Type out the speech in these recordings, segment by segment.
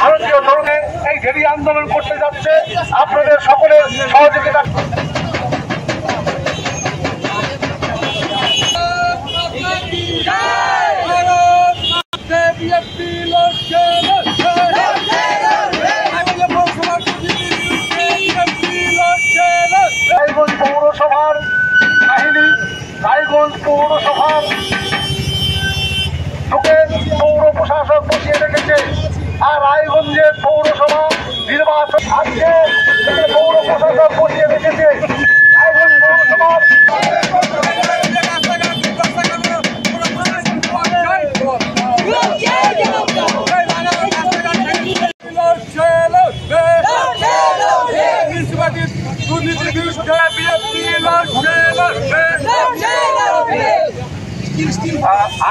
ভারতীয় তরুণে এই ঘেরি আন্দোলন করতে যাচ্ছে, আপনাদের সকলের সহযোগিতা। রায়গঞ্জ পৌরসভার কাহিনী, রায়গঞ্জ পৌরসভার ঢুকে পৌর প্রশাসক বসিয়ে রেখেছে। আর রায়গঞ্জের পৌরসভা নির্বাচন আজকে পৌর প্রশাসক বসিয়ে রেখেছে। রায়গঞ্জ পৌরসভার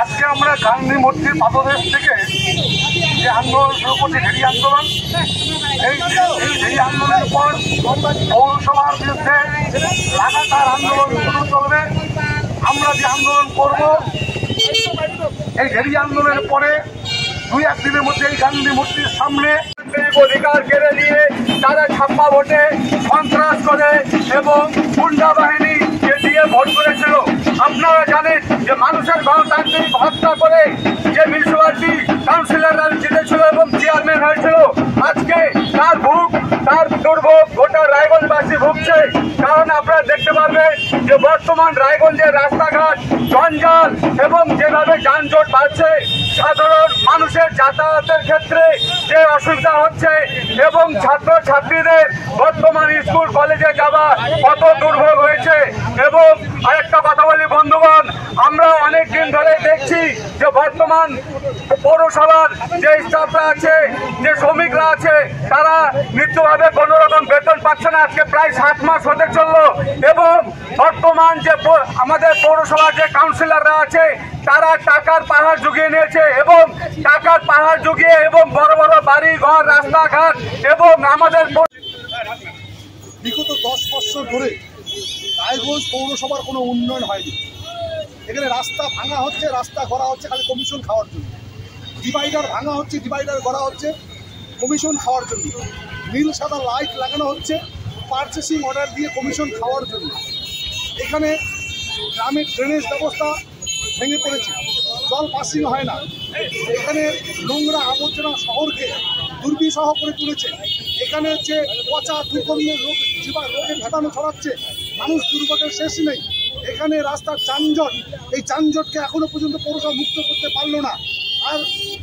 আজকে আমরা গান্ধী মূর্তির পাদদেশ থেকে যে আন্দোলন শুরু করছি, ঘেরি আন্দোলন, এই ঘেরি আন্দোলনের পর পৌরসভার বিরুদ্ধে লাগাতার আন্দোলন শুরু চলবে। আমরা যে আন্দোলন করব, এই ঘেরি আন্দোলনের পরে 2-1 দিনের মধ্যে এই গান্ধী মূর্তির সামনে অধিকার কেড়ে নিয়ে তারা ছাপ্পা ভোটে সন্ত্রাস করে এবং গুন্ডা বাহিনী দিয়ে ভোট করেছিল। আপনারা জানেন যে মানুষের গণতান্ত্রিক হত্যা করে যে মিউনিসিপালিটি কাউন্সিলররা জিতেছিল এবং চেয়ারম্যান হয়েছিল, আজকে তার দুর্ভোগ গোটা রায়গঞ্জবাসী ভুগছে। কারণ আপনারা দেখতে পাবেন যে বর্তমান রায়গঞ্জের রাস্তাঘাট জঞ্জাল এবং যেভাবে যানজট বাড়ছে, সাধারণ মানুষের যাতায়াতের ক্ষেত্রে যে অসুবিধা হচ্ছে এবং ছাত্রছাত্রীদের বর্তমান স্কুল কলেজে যাওয়া কত দুর্ভোগ হয়েছে। এবং আরেকটা কথা বলি বন্ধুগণ, আমরা অনেক দিন ধরে দেখছি যে বর্তমান পৌরসভার যে স্টাফরা আছে, যে শ্রমিকরা আছে, তারা নিত্যভাবে কোনো রকম বেতন পাচ্ছে না। আজকে প্রায় 7 মাস হতে চললো। এবং বর্তমান যে আমাদের পৌরসভার যে কাউন্সিলররা আছে, তারা টাকার পাহাড় জুগিয়ে নিয়েছে এবং টাকার পাহাড় জুগিয়ে এবং বড় বড় বাড়ি ঘর রাস্তাঘাট এবং আমাদের বিগত 10 বছর ধরে রায়গঞ্জ পৌরসভার কোনো উন্নয়ন হয়নি। এখানে রাস্তা ভাঙা হচ্ছে, রাস্তা করা হচ্ছে খালি কমিশন খাওয়ার জন্য। ডিভাইডার ভাঙা হচ্ছে, ডিভাইডার করা হচ্ছে কমিশন খাওয়ার জন্য। নীল সাদা লাইট লাগানো হচ্ছে পারচেসিং অর্ডার দিয়ে কমিশন খাওয়ার জন্য। এখানে গ্রামের ড্রেনেজ ব্যবস্থা ভেঙে পড়েছে, জল পাসিং হয় না। এখানে নোংরা আবর্জনা শহরকে দুর্বিষহ করে তুলেছে। এখানে হচ্ছে পচা দুর্গন্ধের রোগের ভেতানো ছড়াচ্ছে, মানুষ দুর্ভোগের শেষ নেই। এখানে রাস্তার যানজট, এই যানজটকে এখনো পর্যন্ত পৌরসভা মুক্ত করতে পারলো না। আর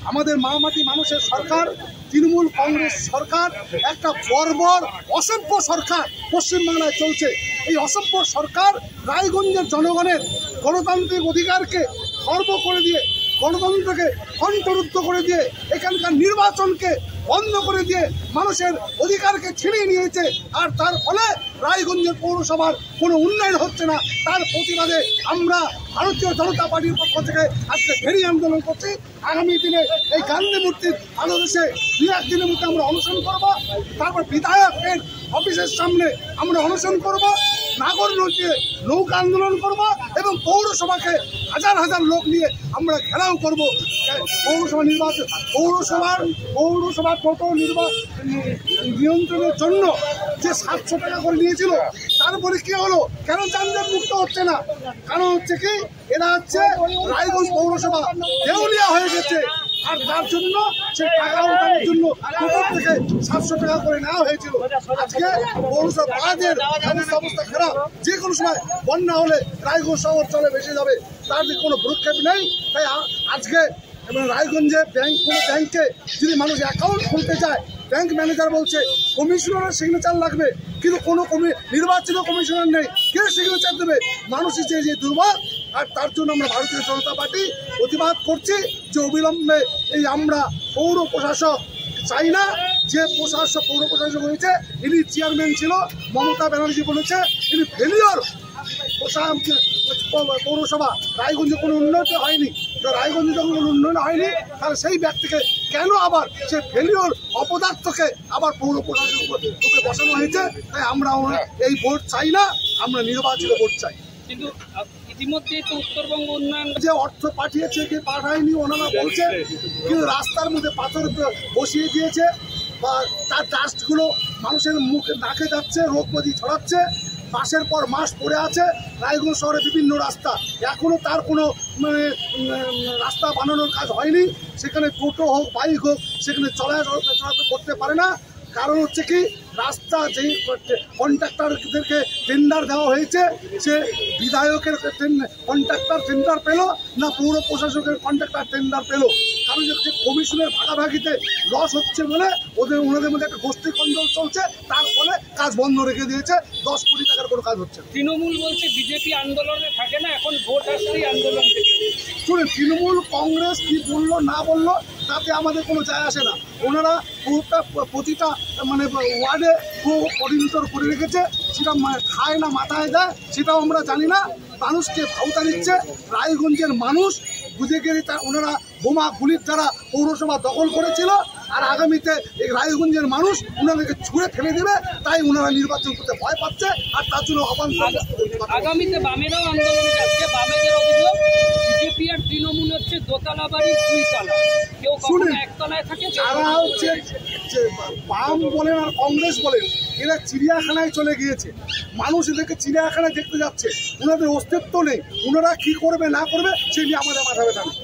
আমাদের মামাটি মানুষের সরকার, তৃণমূল কংগ্রেস সরকার, একটা বর্বর অসভ্য সরকার পশ্চিমবাংলায় চলছে। এই অসভ্য সরকার রায়গঞ্জের জনগণের গণতান্ত্রিক অধিকারকে খর্ব করে দিয়ে, গণতন্ত্রকে কণ্ঠরুদ্ধ করে দিয়ে, এখানকার নির্বাচনকে বন্ধ করে দিয়ে মানুষের অধিকারকে ছিনিয়ে নিয়েছে। আর তার ফলে রায়গঞ্জের পৌরসভার কোনো উন্নয়ন হচ্ছে না। তার প্রতিবাদে আমরা ভারতীয় জনতা পার্টির পক্ষ থেকে আজকে ঘেরি আন্দোলন করছি। আগামী দিনে এই গান্ধী মূর্তির পাদদেশে 2-1 দিনের মধ্যে আমরা অনশন করব। তারপর বিধায়কের অফিসের সামনে আমরা অনশন করব, নাগরনৌকে নৌকা আন্দোলন করব এবং পৌরসভাকে হাজার হাজার লোক নিয়ে আমরা ঘেরাও করব। পৌরসভা নির্বাচন, পৌরসভার টোটো নিয়ন্ত্রণের জন্য যে 700 টাকা করে নিয়েছিল, তারপরে কি হলো? কেন যানজট মুক্ত হচ্ছে না? কারণ হচ্ছে কি, এরা হচ্ছে রায়গঞ্জ পৌরসভা দেউলিয়া হয়ে গেছে। আর তার জন্য সে টাকা উঠানোর জন্য টোটো থেকে 700 টাকা করে নেওয়া হয়েছিল। আজকে পৌরসভা বাদের অবস্থা খারাপ। যে কোনো সময় বন্যা হলে রায়গঞ্জ শহর চলে ভেসে যাবে, তার কোনো ভ্রুক্ষেপ নেই। তাই আজকে এবং রায়গঞ্জে কোনো ব্যাংকে যদি মানুষ অ্যাকাউন্ট খুলতে চায়, ব্যাংক ম্যানেজার বলছে কমিশনারের সিগনেচার লাগবে, কিন্তু কোনো নির্বাচিত কমিশনার নেই, কে সিগনেচার দেবে? মানুষই যে দুর্ভোগ। আর তার জন্য আমরা ভারতীয় জনতা পার্টি প্রতিবাদ করছি যে অবিলম্বে এই আমরা পৌর প্রশাসক চাই না। যে পৌর প্রশাসক হয়েছে ইনি চেয়ারম্যান ছিল, মমতা ব্যানার্জি বলেছে ইনি ফেলিওর পৌরসভা। রায়গঞ্জে কোনো উন্নয়ন হয়নি, রায়গঞ্জে যখন কোনো উন্নয়ন হয়নি তাহলে সেই ব্যক্তিকে কেন আবার সে ফেলিওর অপদার্থকে আবার পৌর প্রশাসক রূপে বসানো হয়েছে? তাই আমরা এই ভোট চাই না, আমরা নির্বাচিত ভোট চাই। কিন্তু ইতিমধ্যেই তো উত্তরবঙ্গ উন্নয়ন যে অর্থ পাঠিয়েছে কি পাঠায়নি ওনারা বলছে, কিন্তু রাস্তার মধ্যে পাথর বসিয়ে দিয়েছে বা তার ডাস্টগুলো মানুষের মুখে নাকে যাচ্ছে, রোগ ব্যাধি ছড়াচ্ছে। মাসের পর মাস পড়ে আছে রায়গঞ্জ শহরে বিভিন্ন রাস্তা, এখনও তার কোনো রাস্তা বানানোর কাজ হয়নি। সেখানে টোটো হোক বাইক হোক সেখানে চলাচল করতে পারে না। কারণ হচ্ছে কি, রাস্তা যেই কন্ট্রাক্টরদেরকে টেন্ডার দেওয়া হয়েছে, সে বিধায়কের কন্ট্রাক্টর টেন্ডার পেল না পৌর প্রশাসকের কন্ট্রাক্টর টেন্ডার পেল? কারণ হচ্ছে কমিশনের ভাগাভাগিতে লস হচ্ছে বলে ওনাদের মধ্যে একটা গোষ্ঠী কন্দল চলছে, তার ফলে কাজ বন্ধ রেখে দিয়েছে। 10 কোটি টাকার কোনো কাজ হচ্ছে। তৃণমূল বলছে বিজেপি আন্দোলনে থাকে না, এখন ভোট আসলেই আন্দোলন থেকে। শুনুন, তৃণমূল কংগ্রেস কি বললো না বললো তাতে আমাদের কোনো যায় আসে না। ওনারা প্রতিটা ওয়ার্ডে কোঅর্ডিনেটর করে রেখেছে, সেটা খায় না মাথায় দেয় সেটাও আমরা জানি না। মানুষকে ভাউতা দিচ্ছে। রায়গঞ্জের মানুষ বুঝে গিয়ে ওনারা বোমা গুলির দ্বারা পৌরসভা দখল করেছিল, আর আগামীতে এই রায়গঞ্জের মানুষ ওনাদেরকে ছুঁড়ে ফেলে দেবে, তাই ওনারা নির্বাচন করতে ভয় পাচ্ছে। আর তার জন্য আগামীতে বামেরাও আন্দোলনে যাচ্ছে। বামেদের অভিযোগ বিজেপি আর তৃণমূল হচ্ছে দোতলা বাড়ি 2 তলা, কেউ কখনো একতলায় থাকে। যারা হচ্ছে বাম বলেন আর কংগ্রেস বলেন, এরা চিড়িয়াখানায় চলে গিয়েছে। মানুষ এদেরকে চিড়িয়াখানায় দেখতে যাচ্ছে, ওনাদের অস্তিত্ব নেই। ওনারা কি করবে না করবে সে নিয়ে আমাদের মাথা ব্যথা নেই।